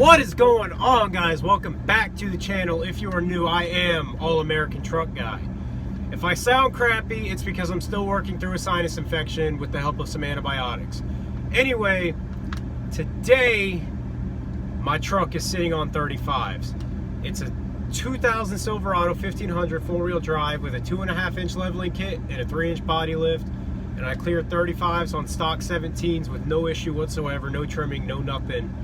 What is going on, guys? Welcome back to the channel. If you are new, I am All-American Truck Guy. If I sound crappy, it's because I'm still working through a sinus infection with the help of some antibiotics. Anyway, today my truck is sitting on 35s. It's a 2000 Silverado 1500 four-wheel drive with a 2.5-inch leveling kit and a 3-inch body lift, and I cleared 35s on stock 17s with no issue whatsoever, no trimming, no nothing.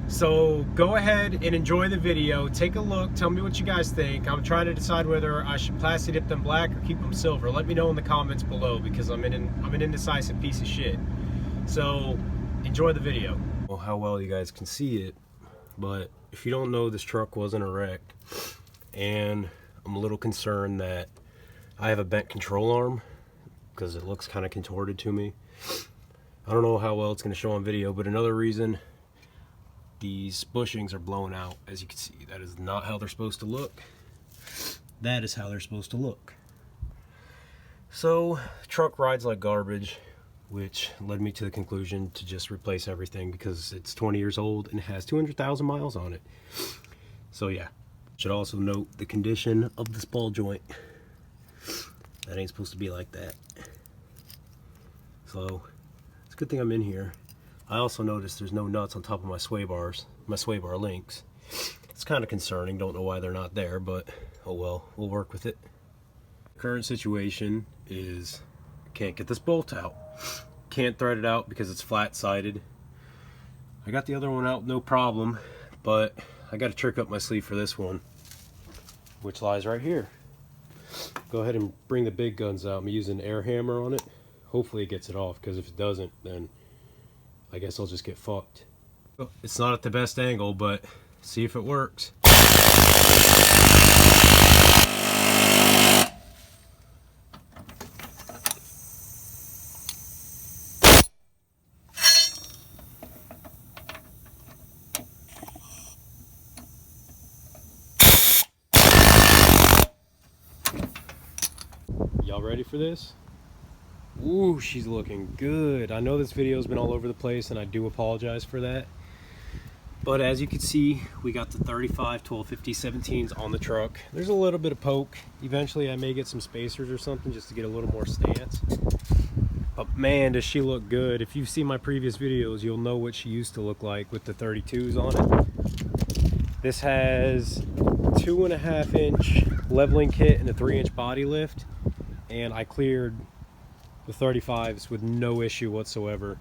So go ahead and enjoy the video. Take a look. Tell me what you guys think. I'm trying to decide whether I should plasti dip them black or keep them silver. Let me know in the comments below because I'm an indecisive piece of shit. So enjoy the video. Well, how well you guys can see it, but if you don't know, this truck wasn't a wreck, and I'm a little concerned that I have a bent control arm because it looks kind of contorted to me. I don't know how well it's going to show on video, but another reason, these bushings are blown out. As you can see, that is not how they're supposed to look. That is how they're supposed to look. So the truck rides like garbage, which led me to the conclusion to just replace everything because it's 20 years old and it has 200,000 miles on it. So yeah, should also note the condition of this ball joint. That ain't supposed to be like that. So it's a good thing I'm in here. I also noticed there's no nuts on top of my sway bars, my sway bar links. It's kind of concerning, don't know why they're not there, but oh well, we'll work with it. Current situation is I can't get this bolt out. Can't thread it out because it's flat-sided. I got the other one out no problem, but I got a trick up my sleeve for this one, which lies right here. Go ahead and bring the big guns out. I'm using an air hammer on it. Hopefully it gets it off, because if it doesn't, then I guess I'll just get fucked. It's not at the best angle, but see if it works. Y'all ready for this? Ooh, she's looking good. I know this video's been all over the place and I do apologize for that. But as you can see, we got the 35, 1250, 17s on the truck. There's a little bit of poke. Eventually I may get some spacers or something just to get a little more stance. But man, does she look good. If you've seen my previous videos, you'll know what she used to look like with the 32s on it. This has 2.5-inch leveling kit and a 3-inch body lift. And I cleared the 35s with no issue whatsoever.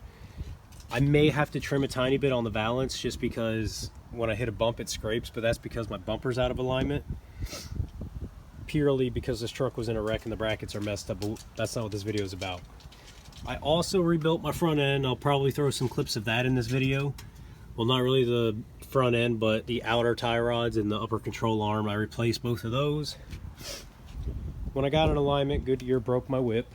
I may have to trim a tiny bit on the valance just because when I hit a bump it scrapes, but that's because my bumper's out of alignment. Purely because this truck was in a wreck and the brackets are messed up, but that's not what this video is about. I also rebuilt my front end. I'll probably throw some clips of that in this video. Well, not really the front end, but the outer tie rods and the upper control arm. I replaced both of those. When I got in alignment, Goodyear broke my whip.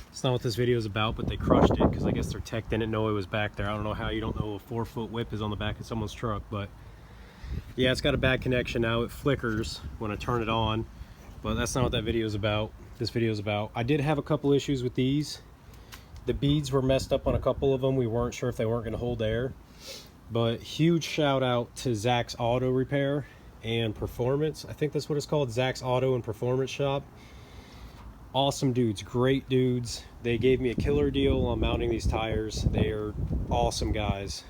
It's not what this video is about, but they crushed it because I guess their tech didn't know it was back there. I don't know how you don't know a 4-foot whip is on the back of someone's truck, but yeah, it's got a bad connection now. It flickers when I turn it on, but that's not what that video is about. This video is about, I did have a couple issues with these. The beads were messed up on a couple of them. We weren't sure if they weren't going to hold air, but huge shout out to Zach's Auto Repair and Performance. I think that's what it's called, Zach's Auto and Performance Shop. Awesome dudes, great dudes. They gave me a killer deal on mounting these tires. They are awesome guys.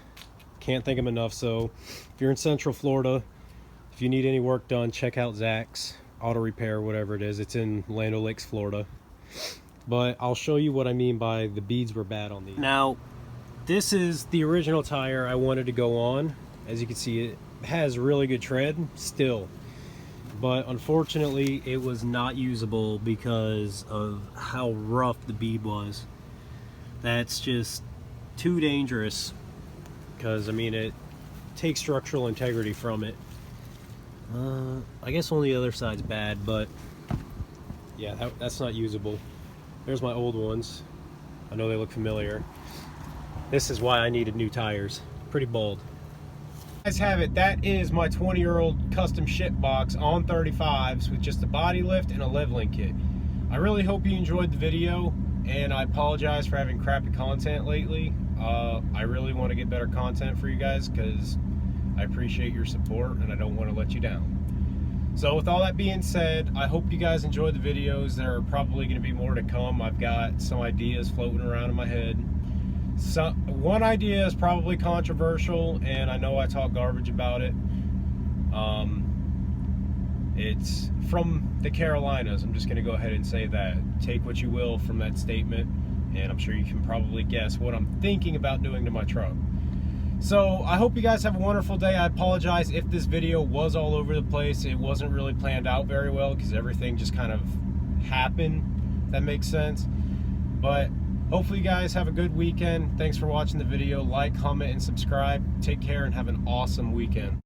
Can't thank them enough. So if you're in Central Florida, if you need any work done, check out Zach's Auto Repair, whatever it is. It's in Land O'Lakes, Florida. But I'll show you what I mean by the beads were bad on these. Now, this is the original tire I wanted to go on. As you can see, it has really good tread still. But unfortunately it was not usable because of how rough the bead was. That's just too dangerous because I mean it takes structural integrity from it. I guess only the other side's bad, but yeah, that's not usable. There's my old ones. I know they look familiar. This is why I needed new tires. Pretty bold. Guys have it. That is my 20-year-old custom ship box on 35s with just a body lift and a leveling kit. I really hope you enjoyed the video, and I apologize for having crappy content lately. I really want to get better content for you guys because I appreciate your support and I don't want to let you down. So with all that being said, I hope you guys enjoy the videos. There are probably going to be more to come. I've got some ideas floating around in my head. So, one idea is probably controversial, and I know I talk garbage about it. It's from the Carolinas. I'm just going to go ahead and say that. Take what you will from that statement, and I'm sure you can probably guess what I'm thinking about doing to my truck. So I hope you guys have a wonderful day. I apologize if this video was all over the place. It wasn't really planned out very well because everything just kind of happened, if that makes sense. But hopefully you guys have a good weekend. Thanks for watching the video. Like, comment, and subscribe. Take care and have an awesome weekend.